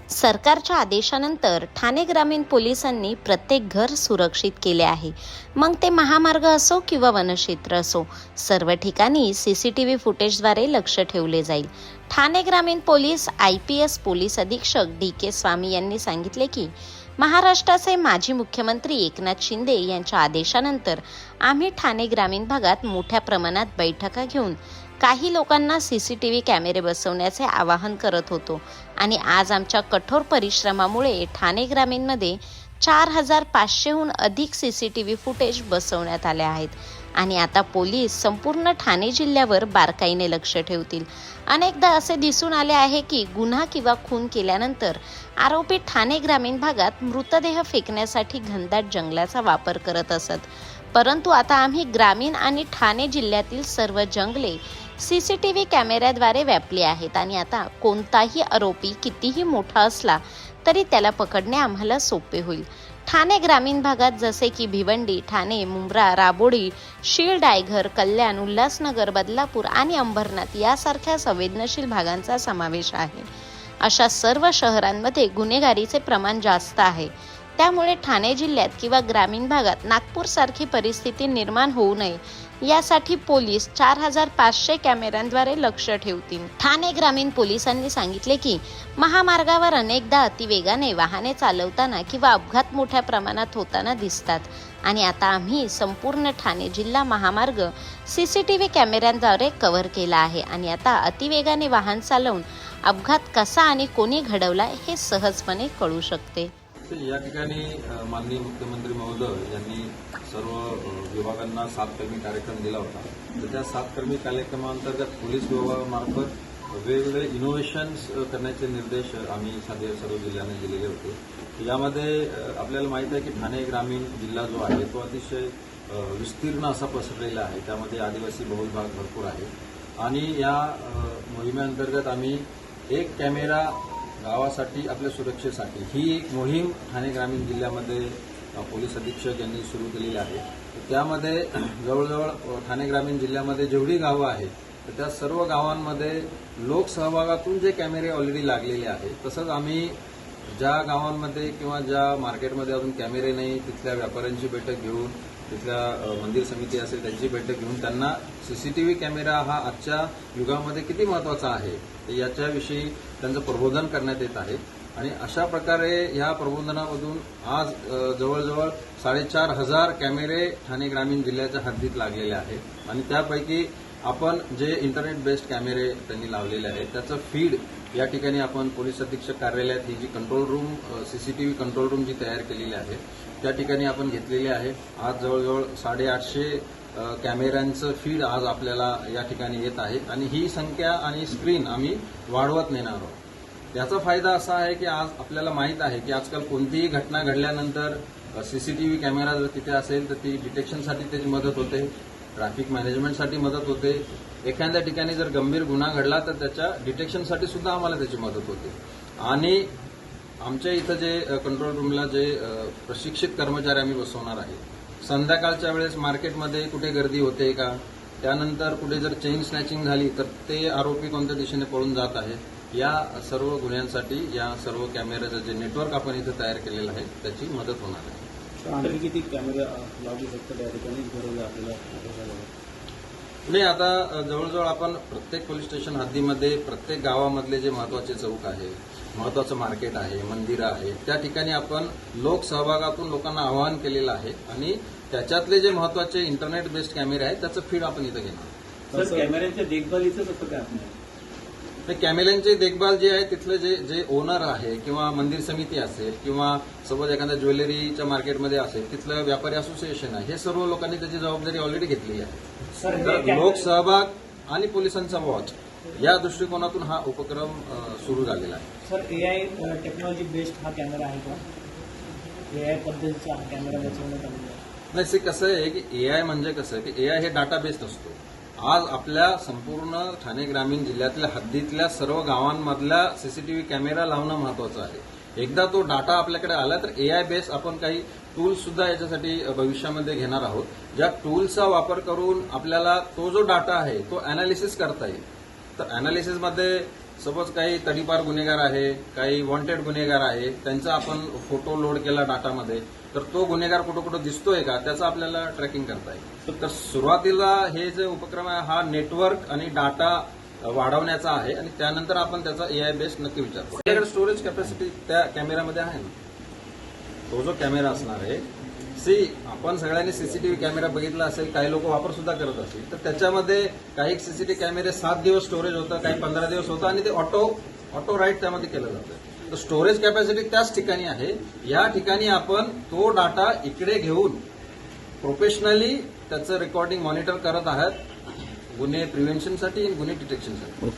सरकारच्या आदेशानंतर ठाणे ग्रामीण पोलिसांनी प्रत्येक घर सुरक्षित केले आहे. मग ते महामार्ग असो किंवा वनक्षेत्र असो, सर्व ठिकाणी सीसीटीव्ही फुटेजद्वारे लक्ष ठेवले जाईल. ठाणे ग्रामीण पोलीस IPS पोलीस अधीक्षक DK स्वामी यांनी सांगितले की महाराष्ट्राचे माजी मुख्यमंत्री एकनाथ शिंदे यांच्या आदेशानंतर आम्ही ठाणे ग्रामीण भागात मोठ्या प्रमाणात बैठका घेऊन काही लोकांना सीसीटीव्ही कॅमेरे बसवण्याचे आवाहन करत होतो आणि आज आमच्या कठोर परिश्रमामुळे ठाणे ग्रामीणमध्ये 4500हून अधिक सीसीटीव्ही फुटेज बसवण्यात आले आहेत आणि आता पोलीस संपूर्ण ठाणे जिल्ह्यावर बारकाईने लक्ष ठेवतील. अनेकदा असे दिसून आले आहे की गुन्हा किंवा खून केल्यानंतर आरोपी ठाणे ग्रामीण भागात मृतदेह फेकण्यासाठी घनदाट जंगलाचा वापर करत असत. परंतु आता आम्ही ग्रामीण आणि ठाणे जिल्ह्यातील सर्व जंगले सीसीटीव्ही कॅमेऱ्याद्वारे व्यापली आहेत आणि आता कोणताही आरोपी कितीही मोठा असला तरी त्याला पकडणे आम्हाला सोपे होईल. ठाणे ग्रामीण भागात जसे की भिवंडी, ठाणे, मुंब्रा, राबोडी, शीळ, डायघर, कल्याण, उल्हासनगर, बदलापूर आणि अंबरनाथ यासारख्या संवेदनशील भागांचा समावेश आहे. अशा सर्व शहरांमध्ये गुन्हेगारीचे प्रमाण जास्त आहे. त्यामुळे ठाणे जिल्ह्यात किंवा ग्रामीण भागात नागपूरसारखी परिस्थिती निर्माण होऊ नये यासाठी पोलीस 4500 कॅमेऱ्यांद्वारे लक्ष ठेवतील. ठाणे ग्रामीण पोलिसांनी सांगितले की महामार्गावर अनेकदा अतिवेगाने वाहने चालवताना किंवा अपघात मोठ्या प्रमाणात होताना दिसतात आणि आता आम्ही संपूर्ण ठाणे जिल्हा महामार्ग सीसीटीव्ही कॅमेऱ्यांद्वारे कव्हर केला आहे आणि आता अतिवेगाने वाहन चालवून अपघात कसा आणि कोणी घडवला हे सहजपणे कळू शकते. या ठिकाणी माननीय मुख्यमंत्री महोदय यांनी सर्व विभागांना 7 कर्मी कार्यक्रम दिला होता. तर त्या 7 कर्मी कार्यक्रमांतर्गत पोलीस विभागामार्फत वेगवेगळे इनोव्हेशन्स करण्याचे निर्देश आम्ही सर्व जिल्ह्यांना दिलेले होते. यामध्ये आपल्याला माहिती आहे की ठाणे ग्रामीण जिल्हा जो आहे तो अतिशय विस्तीर्ण असा पसरलेला आहे. त्यामध्ये आदिवासी बहुल भाग भरपूर आहे आणि या मोहिमेअंतर्गत आम्ही एक कॅमेरा गावासाठी आपल्या सुरक्षेसाठी ही एक मोहीम ठाणे ग्रामीण जिल्ह्यामध्ये पोलीस अधीक्षक यांनी सुरू केलेली आहे. त्यामध्ये जवळजवळ ठाणे ग्रामीण जिल्ह्यामध्ये जेवढी गावं आहेत तर त्या सर्व गावांमध्ये लोकसहभागातून जे कॅमेरे ऑलरेडी लागलेले आहेत, तसंच आम्ही ज्या गावांमध्ये किंवा ज्या मार्केटमध्ये अजून कॅमेरे नाही तिथल्या व्यापाऱ्यांची बैठक घेऊन, तिथल्या मंदिर समिती असेल त्यांची बैठक घेऊन त्यांना सीसीटीव्ही कॅमेरा हा आजच्या युगामध्ये किती महत्वाचा आहे याच्याविषयी त्यांचं प्रबोधन करण्यात येत आहे. आणि अशा प्रकारे ह्या प्रबोधनामधून आज जवळजवळ 4500 कॅमेरे ठाणे ग्रामीण जिल्ह्याच्या हद्दीत लागलेले आहेत आणि त्यापैकी आपण जे इंटरनेट बेस्ड कॅमेरे त्यांनी लावलेले आहेत त्याचं फीड या ठिकाणी आपण पोलीस अधीक्षक कार्यालयात ही जी control room CCTV control room जी तयार केलेली आहे त्या ठिकाणी आपण घेतलेली आहे. आज जवळजवळ 850 कॅमेऱ्यांचं फीड आज आपल्याला या ठिकाणी येत आहे आणि ही संख्या आणि स्क्रीन आम्ही वाढवत नेणार आहोत. याचा फायदा असा आहे की आज आपल्याला माहीत आहे की आजकाल कोणतीही घटना घडल्यानंतर सीसीटीव्ही कॅमेरा जर तिथे असेल तर ती डिटेक्शनसाठी त्याची मदत होते, ट्रॅफिक मॅनेजमेंटसाठी मदत होते. एखाद्या ठिकाणी जर गंभीर गुन्हा घडला तर त्याच्या डिटेक्शनसाठी सुद्धा आम्हाला त्याची मदत होते. आणि आमच्या इथं जे कंट्रोल रूमला जे प्रशिक्षित कर्मचारी आम्ही बसवणार आहे, संध्याकाळच्या वेळेस मार्केटमध्ये कुठे गर्दी होते का, त्यानंतर कुठे जर चेन स्नॅचिंग झाली तर ते आरोपी कोणत्या दिशेने पळून जात आहे, या सर्व गुन्ह्यांसाठी या सर्व कॅमेऱ्याचं जे नेटवर्क आपण इथं तयार केलेलं आहे त्याची मदत होणार आहे. आणखी किती कॅमेरे लागू शकतात या ठिकाणी गरज आपल्याला? नाही, आता जवळजवळ आपण प्रत्येक पोलीस स्टेशन हद्दीमध्ये प्रत्येक गावामधले जे महत्वाचे चौक आहे, महत्वाचं मार्केट आहे, मंदिरं आहे, त्या ठिकाणी आपण लोकसहभागातून लोकांना आवाहन केलेलं आहे आणि त्याच्यातले जे महत्वाचे इंटरनेट बेस्ड कॅमेरे आहेत त्याचं फीड आपण इथं घेणार. सर, कॅमेऱ्यांच्या देखभालीचं कसं काय आपण? कॅमेऱ्यांची देखभाल जी आहे तिथलं जे ओनर आहे किंवा मंदिर समिती असेल किंवा सपोज एखाद्या ज्वेलरीच्या मार्केटमध्ये असेल तिथलं व्यापारी असोसिएशन आहे, हे सर्व लोकांनी त्याची जबाबदारी ऑलरेडी घेतली आहे. तर लोकसहभाग आणि पोलिसांचा वॉच या दृष्टिकोनातून हा उपक्रम सुरू झालेला आहे. सर, AI टेक्नॉलॉजी बेस्ड हा कॅमेरा आहे का? AI पद्धतीचा हा कॅमेरा बसवण्यात आलेला आहे? नाही, कसं आहे की AI म्हणजे कसं की AI हे डाटा बेस्ड असतो. आज आपल्या संपूर्ण ठाणे ग्रामीण जिल्ह्यातल्या हद्दीतल्या सर्व गावांमधल्या सीसीटीव्ही कॅमेरा लावणं महत्वाचं आहे. एकदा तो डाटा आपल्याकडे आला तर AI बेस्ड आपण काही टूल्स सुद्धा याच्यासाठी भविष्यामध्ये घेणार आहोत, ज्या टूल्सचा वापर करून आपल्याला तो जो डाटा आहे तो अनालिसिस करता येईल. तर अनालिसिसमध्ये सपोज काही तडीपार गुन्हेगार आहे, काही वॉन्टेड गुन्हेगार आहे, त्यांचा आपण फोटो लोड केला डाटामध्ये, तर तो गुन्हेगार कुठं कुठं दिसतोय का त्याचं आपल्याला ट्रॅकिंग करता येईल. तर सुरुवातीला हे जे उपक्रम आहे हा नेटवर्क आणि डाटा वाढवण्याचा आहे आणि त्यानंतर आपण त्याचा एआय बेस्ड नक्की विचार करू. आपल्याकडे स्टोरेज कॅपॅसिटी त्या कॅमेऱ्यामध्ये आहे ना. तो जो कॅमेरा असणार आहे, आपण सगळ्यांनी सीसीटीव्ही कॅमेरा बघितला असेल, काही लोक वापर सुद्धा करत असतील, तर त्याच्यामध्ये काही सीसीटीव्ही कॅमेरे 7 दिवस स्टोरेज होतं, काही 15 दिवस होतं आणि ते ऑटो राईट त्यामध्ये केलं जातं. तर स्टोरेज कॅपॅसिटी त्याच ठिकाणी आहे. या ठिकाणी आपण तो डाटा इकडे घेऊन प्रोफेशनली त्याचं रेकॉर्डिंग मॉनिटर करत आहात गुन्हे प्रिव्हेन्शनसाठी आणि गुन्हे डिटेक्शनसाठी.